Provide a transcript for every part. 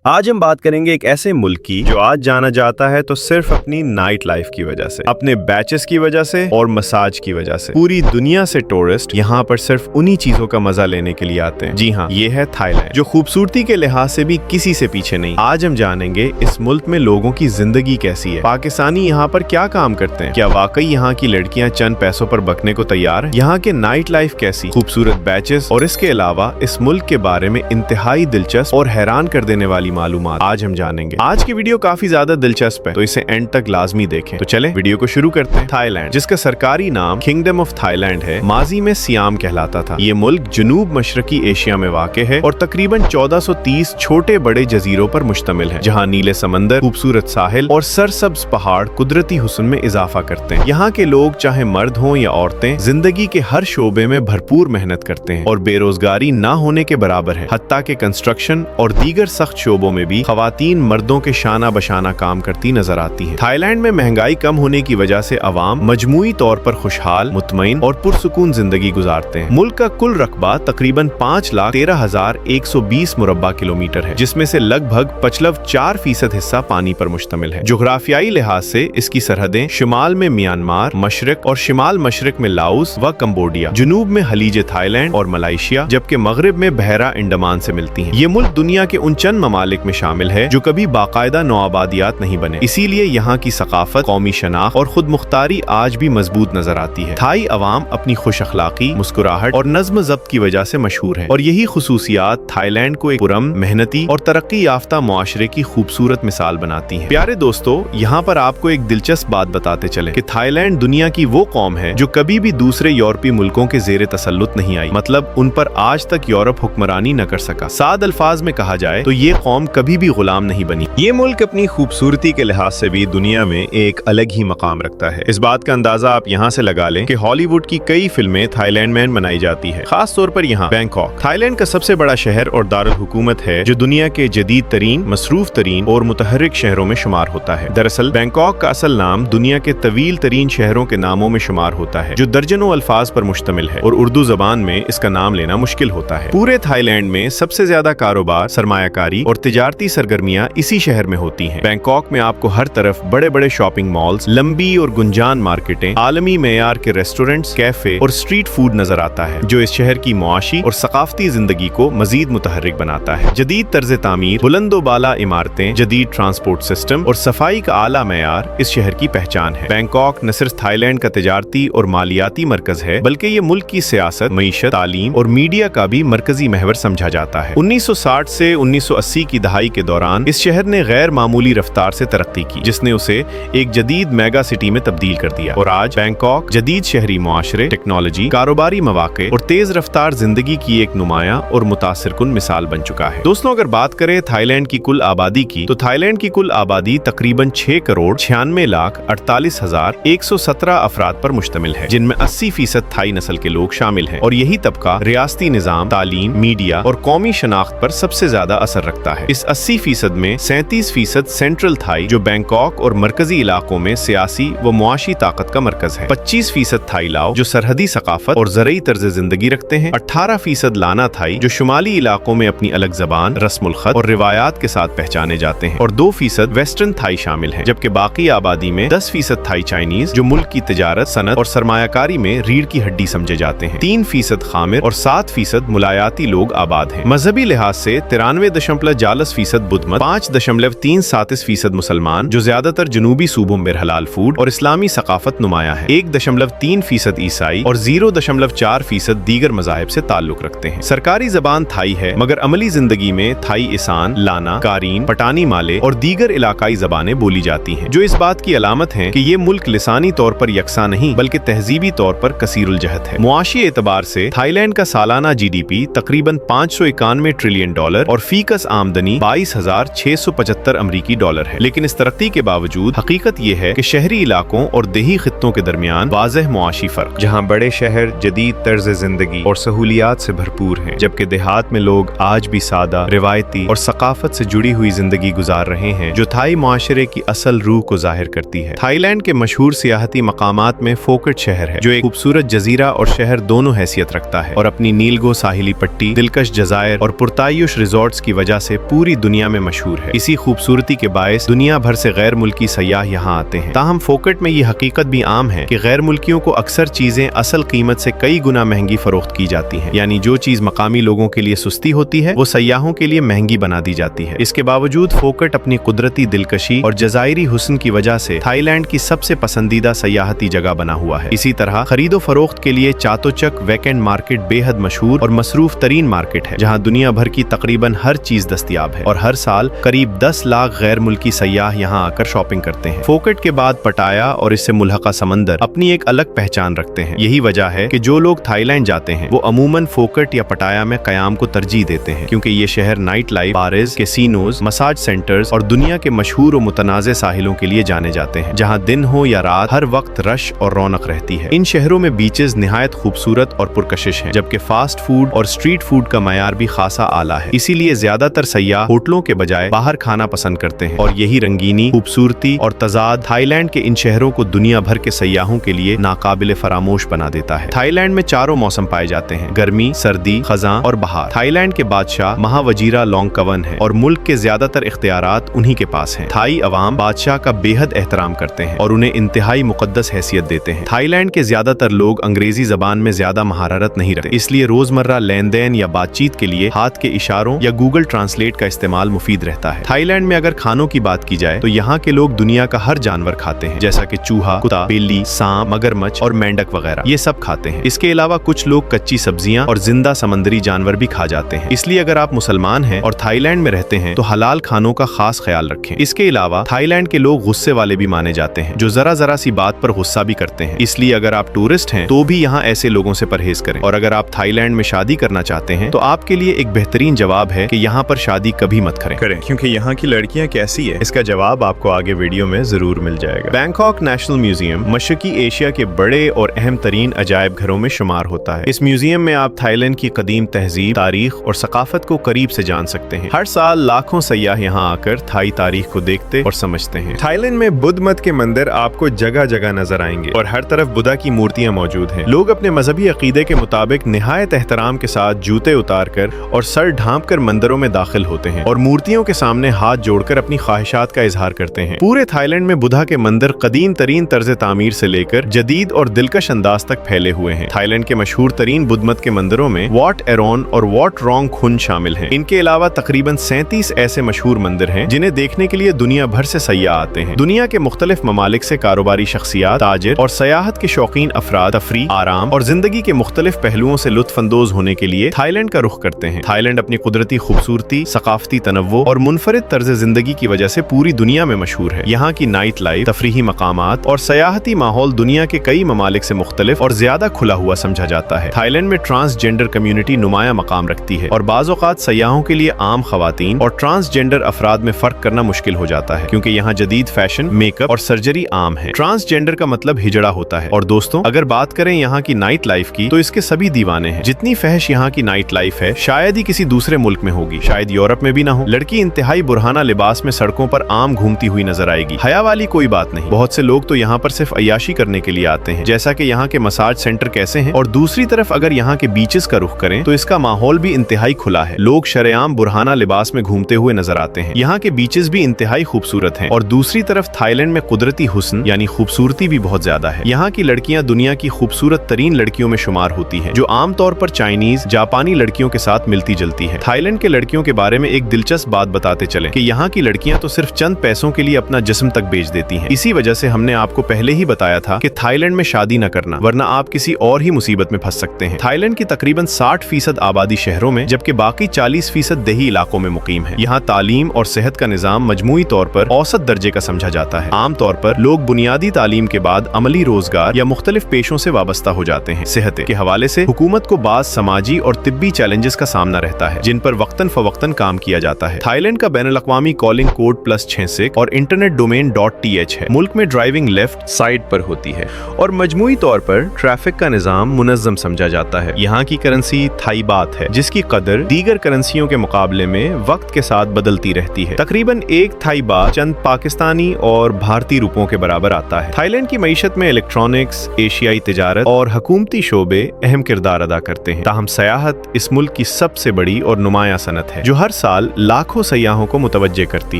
آج ہم بات کریں گے ایک ایسے ملک کی جو آج جانا جاتا ہے تو صرف اپنی نائٹ لائف کی وجہ سے، اپنے بیچز کی وجہ سے اور مساج کی وجہ سے۔ پوری دنیا سے ٹورسٹ یہاں پر صرف انہی چیزوں کا مزہ لینے کے لیے آتے ہیں۔ جی ہاں، یہ ہے تھائی لینڈ، جو خوبصورتی کے لحاظ سے بھی کسی سے پیچھے نہیں۔ آج ہم جانیں گے اس ملک میں لوگوں کی زندگی کیسی ہے، پاکستانی یہاں پر کیا کام کرتے ہیں، کیا واقعی یہاں کی لڑکیاں چند پیسوں پر بکنے کو تیار ہیں، یہاں کے نائٹ لائف کیسی، خوبصورت بیچز اور اس کے علاوہ اس ملک کے بارے میں انتہائی دلچسپ اور حیران کر دینے والی معلومات آج ہم جانیں گے۔ آج کی ویڈیو کافی زیادہ دلچسپ ہے، تو اسے اینڈ تک لازمی دیکھیں۔ تو چلیں ویڈیو کو شروع کرتے ہیں۔ تھائی لینڈ، جس کا سرکاری نام کنگڈم آف تھائی لینڈ ہے، ماضی میں سیام کہلاتا تھا۔ یہ ملک جنوب مشرقی ایشیا میں واقع ہے اور تقریباً 1430 چھوٹے بڑے جزیروں پر مشتمل ہے، جہاں نیلے سمندر، خوبصورت ساحل اور سرسبز پہاڑ قدرتی حسن میں اضافہ کرتے ہیں۔ یہاں کے لوگ چاہے مرد ہوں یا عورتیں، زندگی کے ہر شعبے میں بھرپور محنت کرتے ہیں اور بے روزگاری نہ ہونے کے برابر ہے۔ حتیٰ کہ کنسٹرکشن اور دیگر سخت شعبوں میں بھی خواتین مردوں کے شانہ بشانہ کام کرتی نظر آتی ہیں۔ تھائی لینڈ میں مہنگائی کم ہونے کی وجہ سے عوام مجموعی طور پر خوشحال، مطمئن اور پرسکون زندگی گزارتے ہیں۔ ملک کا کل رقبہ تقریباً 5,13,120 مربع کلومیٹر ہے، جس میں سے لگ بھگ 4% حصہ پانی پر مشتمل ہے۔ جغرافیائی لحاظ سے اس کی سرحدیں شمال میں میانمار، مشرق اور شمال مشرق میں لاؤس و کمبوڈیا، جنوب میں خلیج تھائی لینڈ اور ملائیشیا، جبکہ مغرب میں بحیرہ انڈمان سے ملتی ہیں۔ یہ ملک دنیا کے ان چند ممالک میں شامل ہے جو کبھی باقاعدہ نوآبادیات نہیں بنے، اسی لیے یہاں کی ثقافت، قومی شناخت اور خود مختاری آج بھی مضبوط نظر آتی ہے۔ تھائی عوام اپنی خوش اخلاقی، مسکراہٹ اور نظم و ضبط کی وجہ سے مشہور ہے، اور یہی خصوصیات تھائی لینڈ کو ایک پرامن، محنتی اور ترقی یافتہ معاشرے کی خوبصورت مثال بناتی ہیں۔ پیارے دوستو، یہاں پر آپ کو ایک دلچسپ بات بتاتے چلیں کہ تھائی لینڈ دنیا کی وہ قوم ہے جو کبھی بھی دوسرے یورپی ملکوں کے زیر تسلط نہیں آئی، مطلب ان پر آج تک یورپ حکمرانی نہ کر سکا۔ سادہ الفاظ میں کہا جائے تو یہ قوم کبھی بھی غلام نہیں بنی۔ یہ ملک اپنی خوبصورتی کے لحاظ سے بھی دنیا میں ایک الگ ہی مقام رکھتا ہے۔ اس بات کا اندازہ آپ یہاں سے لگا لیں کہ ہالی ووڈ کی کئی فلمیں تھائی لینڈ میں بنائی جاتی ہے، خاص طور پر یہاں بینکاک۔ تھائی لینڈ کا سب سے بڑا شہر اور دارالحکومت ہے، جو دنیا کے جدید ترین، مصروف ترین اور متحرک شہروں میں شمار ہوتا ہے۔ دراصل بینکاک کا اصل نام دنیا کے طویل ترین شہروں کے ناموں میں شمار ہوتا ہے، جو درجنوں الفاظ پر مشتمل ہے، اور اردو زبان میں اس کا نام لینا مشکل ہوتا ہے۔ پورے تھائی لینڈ میں سب سے زیادہ کاروبار، سرمایہ کاری اور تجارتی سرگرمیاں اسی شہر میں ہوتی ہیں۔ بینکاک میں آپ کو ہر طرف بڑے بڑے شاپنگ مالز، لمبی اور گنجان مارکیٹیں، عالمی معیار کے ریسٹورنٹس، کیفے اور اسٹریٹ فوڈ نظر آتا ہے، جو اس شہر کی معاشی اور ثقافتی زندگی کو مزید متحرک بناتا ہے۔ جدید طرز تعمیر، بلند و بالا عمارتیں، جدید ٹرانسپورٹ سسٹم اور صفائی کا اعلیٰ معیار اس شہر کی پہچان ہے۔ بینکاک نہ صرف تھائی لینڈ کا تجارتی اور مالیاتی مرکز ہے، بلکہ یہ ملک کی سیاست، معیشت، تعلیم اور میڈیا کا بھی مرکزی محور سمجھا جاتا ہے۔ 1960 سے 1980 کی دہائی کے دوران اس شہر نے غیر معمولی رفتار سے ترقی کی، جس نے اسے ایک جدید میگا سٹی میں تبدیل کر دیا، اور آج بینکاک جدید شہری معاشرے، ٹیکنالوجی، کاروباری مواقع اور تیز رفتار زندگی کی ایک نمایاں اور متاثر کن مثال بن چکا ہے۔ دوستوں، اگر بات کریں تھائی لینڈ کی کل آبادی کی، تو تھائی لینڈ کی کل آبادی تقریباً 6,96,48,117 افراد پر مشتمل ہے، جن میں 80% تھائی نسل کے لوگ شامل ہیں، اور یہی طبقہ ریاستی نظام، تعلیم، میڈیا اور قومی شناخت پر سب سے زیادہ اثر رکھتا ہے۔ اس 80% میں 37% سینٹرل تھائی، جو بینکاک اور مرکزی علاقوں میں سیاسی و معاشی طاقت کا مرکز ہے، 25% تھائی لاؤ، جو سرحدی ثقافت اور زرعی طرز زندگی رکھتے ہیں، 18% لانا تھائی، جو شمالی علاقوں میں اپنی الگ زبان، رسم الخط اور روایات کے ساتھ پہچانے جاتے ہیں، اور 2% ویسٹرن تھائی شامل ہیں، جبکہ باقی آبادی میں 10% تھائی چائنیز، جو ملک کی تجارت، صنعت اور سرمایہ کاری میں ریڑھ کی ہڈی سمجھے جاتے ہیں، 3% خامر اور 7% ملایاتی لوگ آباد ہیں۔ مذہبی لحاظ سے 93.40% بدھ مت، 5.37% مسلمان، جو زیادہ تر جنوبی صوبوں میں حلال فوڈ اور اسلامی ثقافت نمایاں ہے، 1.3% عیسائی اور 0.4% دیگر مذاہب سے تعلق رکھتے ہیں۔ سرکاری زبان تھائی ہے، مگر عملی زندگی میں تھائی اسان، لانا، کارین، پٹانی مالے اور دیگر علاقائی زبانیں بولی جاتی ہیں، جو اس بات کی علامت ہیں کہ یہ ملک لسانی طور پر یکساں نہیں بلکہ تہذیبی طور پر کثیر الجہت ہے۔ معاشی اعتبار سے تھائی لینڈ کا سالانہ GDP تقریباً $591 ٹریلین اور فی کس آمدنی $22,675 ہے، لیکن اس ترقی کے باوجود حقیقت یہ ہے کہ شہری علاقوں اور دیہی خطوں کے درمیان واضح معاشی فرق، جہاں بڑے شہر جدید طرز زندگی اور سہولیات سے بھرپور ہیں، جبکہ دیہات میں لوگ آج بھی سادہ، روایتی اور ثقافت سے جڑی ہوئی زندگی گزار رہے ہیں، جو تھائی معاشرے کی اصل روح کو ظاہر کرتی ہے۔ تھائی لینڈ کے مشہور سیاحتی مقامات میں فوکٹ شہر ہے، جو ایک خوبصورت جزیرہ اور شہر دونوں حیثیت رکھتا ہے، اور اپنی نیلگو ساحلی پٹی، دلکش جزائر اور پرتعیش ریزورٹس کی وجہ سے पूरी दुनिया में मशहूर है। इसी खूबसूरती के बायस दुनिया भर से गैर मुल्की सयाह यहाँ आते हैं। ताहम फोकट में ये हकीकत भी आम है कि गैर मुल्कियों को अक्सर चीजें असल कीमत से कई गुना महंगी फरोख्त की जाती हैं। यानी जो चीज मकामी लोगों के लिए सस्ती होती है वो सयाहों के लिए महंगी बना दी जाती है। इसके बावजूद फोकट अपनी कुदरती दिलकशी और जजायरी हुस्न की वजह से थाईलैंड की सबसे पसंदीदा सयाहती जगह बना हुआ है। इसी तरह खरीदो फरोख्त के लिए चातोचक वीकेंड मार्केट बेहद मशहूर और मसरूफ तरीन मार्केट है, जहाँ दुनिया भर की तकरीबन हर चीज दस्तयाब है और हर साल करीब 10 लाख गैर मुल्की सयाह यहाँ आकर शॉपिंग करते हैं। फोकट के बाद पटाया और इससे मुल्हका समंदर अपनी एक अलग पहचान रखते हैं। यही वजह है कि जो लोग थाईलैंड जाते हैं वो अमूमन फोकट या पटाया में कयाम को तरजीह देते हैं, क्योंकि ये शहर night life, bars, casinos, massage centres और दुनिया के मशहूर और मुतनाज़े साहिलों के लिए जाने जाते हैं, जहाँ दिन हो या रात हर वक्त रश और रौनक रहती है। इन शहरों में बीचेस निहायत खूबसूरत और पुरकशिश हैं, जबकि फास्ट फूड और स्ट्रीट फूड का मयार भी खासा आला है। इसीलिए ज्यादातर सयाह होटलों के बजाय बाहर खाना पसंद करते हैं और यही रंगीनी, खूबसूरती और तजाद थाईलैंड के इन शहरों को दुनिया भर के सयाहों के लिए नाकाबिले फरामोश बना देता है। थाईलैंड में चारों मौसम पाए जाते हैं, गर्मी, सर्दी, खज़ां और बहार। थाईलैंड के बादशाह महावजीरा लोंगकवन है और मुल्क के ज्यादातर इख्तियारात उन्हीं के पास हैं। थाई अवाम बादशाह का बेहद एहतराम करते हैं और उन्हें इंतहाई मुकद्दस हैसियत देते हैं। थाईलैंड के ज्यादातर लोग अंग्रेजी जबान में ज्यादा महारत नहीं रखते, इसलिए रोजमर्रा लेन देन या बातचीत के लिए हाथ के इशारों या गूगल ट्रांसलेट का इस्तेमाल मुफीद रहता है। थाईलैंड में अगर खानों की बात की जाए तो यहाँ के लोग दुनिया का हर जानवर खाते हैं, जैसा कि चूहा, कुत्ता, बिल्ली, सांप, मगरमच्छ और मेंढक वगैरह, ये सब खाते हैं। इसके अलावा कुछ लोग कच्ची सब्जियां और जिंदा समंदरी जानवर भी खा जाते हैं। इसलिए अगर आप मुसलमान हैं और थाईलैंड में रहते हैं तो हलाल खानों का खास ख्याल रखें। इसके अलावा थाईलैंड के लोग गुस्से वाले भी माने जाते हैं, जो जरा जरा सी बात पर गुस्सा भी करते हैं। इसलिए अगर आप टूरिस्ट हैं तो भी यहाँ ऐसे लोगों से परहेज करें। और अगर आप थाईलैंड में शादी करना चाहते हैं तो आपके लिए एक बेहतरीन जवाब है कि यहाँ पर शादी कभी मत करें, क्योंकि यहाँ की लड़कियाँ कैसी है, इसका जवाब आपको आगे वीडियो में जरूर मिल जाएगा। बैंकॉक नेशनल म्यूजियम मशरकी एशिया के बड़े और अहम तरीन अजायब घरों में शुमार होता है। इस म्यूजियम में आप थाईलैंड की कदीम तहजीब, तारीख और सकाफत को करीब से जान सकते हैं। हर साल लाखों सयाह यहाँ आकर थाई तारीख को देखते और समझते हैं। थाईलैंड में बुद्ध मत के मंदिर आपको जगह जगह नजर आएंगे और हर तरफ बुद्धा की मूर्तियां मौजूद हैं। लोग अपने मजहबी अकीदे के मुताबिक निहायत एहतराम के साथ जूते उतार कर और सर ढांप कर मंदिरों में दाखिल होते हैं और मूर्तियों के सामने हाथ जोड़कर अपनी ख्वाहिशात का इजहार करते हैं। पूरे थाईलैंड में बुद्धा के मंदिर कदीम तरीन तर्ज तामीर से लेकर जदीद और दिलकश अंदाज तक फैले हुए हैं। थाईलैंड के मशहूर तरीन बुद्ध मत के मंदिरों में वॉट एरोन और वॉट रोंग खुन शामिल हैं। इनके अलावा तकरीबन 37 ऐसे मशहूर मंदिर हैं जिन्हें देखने के लिए दुनिया भर से सयाह आते हैं। दुनिया के मुख्तलिफ ममालिक से कारोबारी शख्सियात, ताजिर और सयाहत के शौकीन अफराद तफरी, आराम और जिंदगी के मुख्तलिफ पहलुओं से लुत्फ अंदोज होने के लिए थाईलैंड का रुख करते हैं। थाईलैंड अपनी कुदरती खूबसूरती, सकाफती तनव्वुर और मुनफरिद तर्ज जिंदगी की वजह से पूरी दुनिया में मशहूर है। यहाँ की नाइट लाइफ, तफरीही मकामात और सयाहती माहौल दुनिया के कई ममालिक से मुख्तलिफ और ज्यादा खुला हुआ समझा जाता है। थाईलैंड में ट्रांसजेंडर कम्युनिटी नुमाया मकाम रखती है और बाज़ औक़ात सयाहों के लिए आम खवातीन और ट्रांसजेंडर अफराद में फर्क करना मुश्किल हो जाता है, क्योंकि यहाँ जदीद फैशन, मेकअप और सर्जरी आम है। ट्रांसजेंडर का मतलब हिजड़ा होता है। और दोस्तों, अगर बात करें यहाँ की नाइट लाइफ की तो इसके सभी दीवाने हैं। जितनी फहश यहाँ की नाइट लाइफ है शायद ही किसी दूसरे मुल्क में होगी, शायद यूरोप में भी ना हो। लड़की इंतहाई बुरहाना लिबास में सड़कों पर आम घूमती हुई नजर आएगी। हया वाली कोई बात नहीं। बहुत से लोग तो यहाँ पर सिर्फ अय्याशी करने के लिए आते हैं, जैसा कि यहाँ के मसाज सेंटर कैसे हैं। और दूसरी तरफ अगर यहाँ के बीचेस का रुख करें तो इसका माहौल भी इंतहाई खुला है। लोग शरेआम बुरहाना लिबास में घूमते हुए नजर आते हैं। यहाँ के बीचेस भी इंतहाई खूबसूरत हैं और दूसरी तरफ थाईलैंड में कुदरती हुस्न यानी खूबसूरती भी बहुत ज्यादा है। यहाँ की लड़कियाँ दुनिया की खूबसूरत तरीन लड़कियों में शुमार होती हैं, जो आमतौर पर चाइनीज, जापानी लड़कियों के साथ मिलती जुलती है। थाईलैंड के लड़कियों के बारे में एक दिलचस्प बात बताते चले कि यहाँ की लड़कियाँ तो सिर्फ चंद पैसों के लिए अपना जिस्म तक बेच देती हैं। इसी वजह से हमने आपको पहले ही बताया था कि थाईलैंड में शादी न करना, वरना आप किसी और ही मुसीबत में फंस सकते हैं। थाईलैंड की तकरीबन 60% आबादी शहरों में, जबकि बाकी 40% देही इलाकों में मुकीम है। यहाँ तालीम और सेहत का निजाम मजमूई तौर पर औसत दर्जे का समझा जाता है। आम तौर पर लोग बुनियादी तालीम के बाद अमली रोजगार या मुख्तलिफ पेशों से वाबस्ता हो जाते हैं। सेहत के हवाले से हुकूमत को बाज़ समाजी और तिब्बी चैलेंजेस का सामना रहता है, जिन पर वक्तन फवक्तन काम किया जाता है। थाईलैंड का बैनुल-अक़वामी कॉलिंग कोड +66 और इंटरनेट डोमेन .th है। मुल्क में ड्राइविंग लेफ्ट साइड पर होती है और मजमूई तौर पर ट्रैफिक का निजाम मुनज़्ज़म समझा जाता है। यहाँ की करेंसी थाई बात है, जिसकी कदर दीगर करेंसियों के मुकाबले में वक्त के साथ बदलती रहती है। तकरीबन एक थाई बात चंद पाकिस्तानी और भारतीय रुपयों के बराबर आता है। थाईलैंड की मईशत में इलेक्ट्रॉनिक्स, एशियाई तिजारत और हुकूमती शोबे अहम किरदार अदा करते हैं। ताहम सयाहत इस मुल्क की सबसे बड़ी और नुमाया सनत है, जो हर साल लाखों सयाहों को मुतवज्जे करती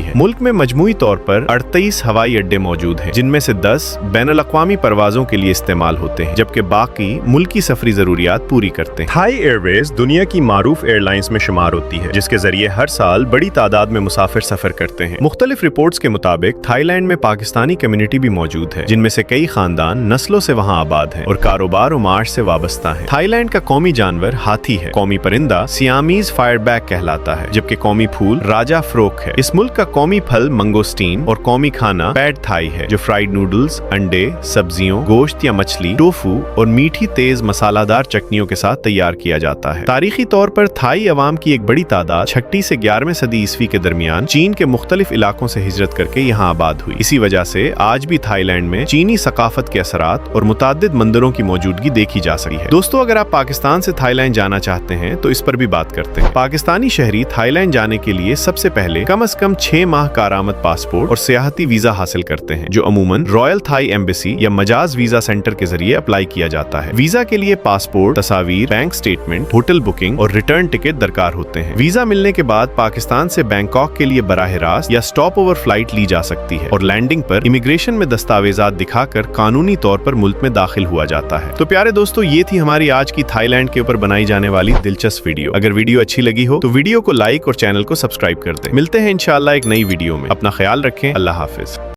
है। मुल्क में मजमूई तौर पर 38 हवाई अड्डे मौजूद हैं, जिनमें से 10 बैनुल-अक़वामी परवाजों के लिए इस्तेमाल होते हैं, जबकि बाकी मुल्की सफरी जरूरियात पूरी करते हैं। थाई एयरवेज दुनिया की मारूफ एयरलाइंस में शुमार होती है, जिसके जरिए हर साल बड़ी तादाद में मुसाफिर सफर करते हैं। मुख्तलिफ रिपोर्ट्स के मुताबिक थाईलैंड में पाकिस्तानी कम्युनिटी भी मौजूद है, जिनमें से कई खानदान नस्लों से वहाँ आबाद हैं और कारोबार और माश से वाबस्ता है। थाईलैंड का कौमी जानवर हाथी है। कौमी परिंदा सियामीज फायरबैक कहलाता है, जबकि कौमी फूल राजा फ्रोक है। इस मुल्क का कौमी फल मंगोस्टीन और कौमी खाना पैड थाई है, जो फ्राइड नूडल्स, अंडे, सब्जियों, गोश्त या मछली, टोफू और मीठी तेज मसालादार चटनियों के साथ तैयार किया जाता है। तारीखी तौर पर थाई अवाम की एक बड़ी तादाद 6वीं से 11वीं सदी ईस्वी के दरमियान चीन के मुख्तलिफ इलाकों से हिजरत करके यहाँ आबाद हुई। इसी वजह से आज भी थाईलैंड में चीनी सकाफत के असरात और मुताद्दिद मंदिरों की मौजूदगी देखी जा सकती है। दोस्तों, अगर आप पाकिस्तान से थाईलैंड जाना चाहते हैं तो इस पर भी बात करते हैं। पाकिस्तानी शहरी थाईलैंड जाने के लिए सबसे पहले कम से कम 6 माह कारामद पासपोर्ट और सियाहती वीजा हासिल करते हैं, जो अमूमन रॉयल थाई एम्बेसी या मजाज वीजा सेंटर के जरिए अप्लाई किया जाता है। वीजा के लिए पासपोर्ट, तस्वीर, बैंक स्टेटमेंट, होटल बुकिंग और रिटर्न टिकट दरकार होते हैं। वीजा मिलने के बाद पाकिस्तान से बैंकॉक के लिए बराह रास्त या स्टॉप ओवर फ्लाइट ली जा सकती है और लैंडिंग पर इमिग्रेशन में दस्तावेजात दिखाकर कानूनी तौर पर मुल्क में दाखिल हुआ जाता है। तो प्यारे दोस्तों, ये थी हमारी आज की थाईलैंड के ऊपर बनाई जाने वाली दिलचस्प वीडियो। अगर वीडियो अच्छी लगी हो तो वीडियो को लाइक और चैनल को सब्सक्राइब कर दें। मिलते हैं इंशाअल्लाह एक नई वीडियो में। अपना ख्याल रखें। अल्लाह हाफिज।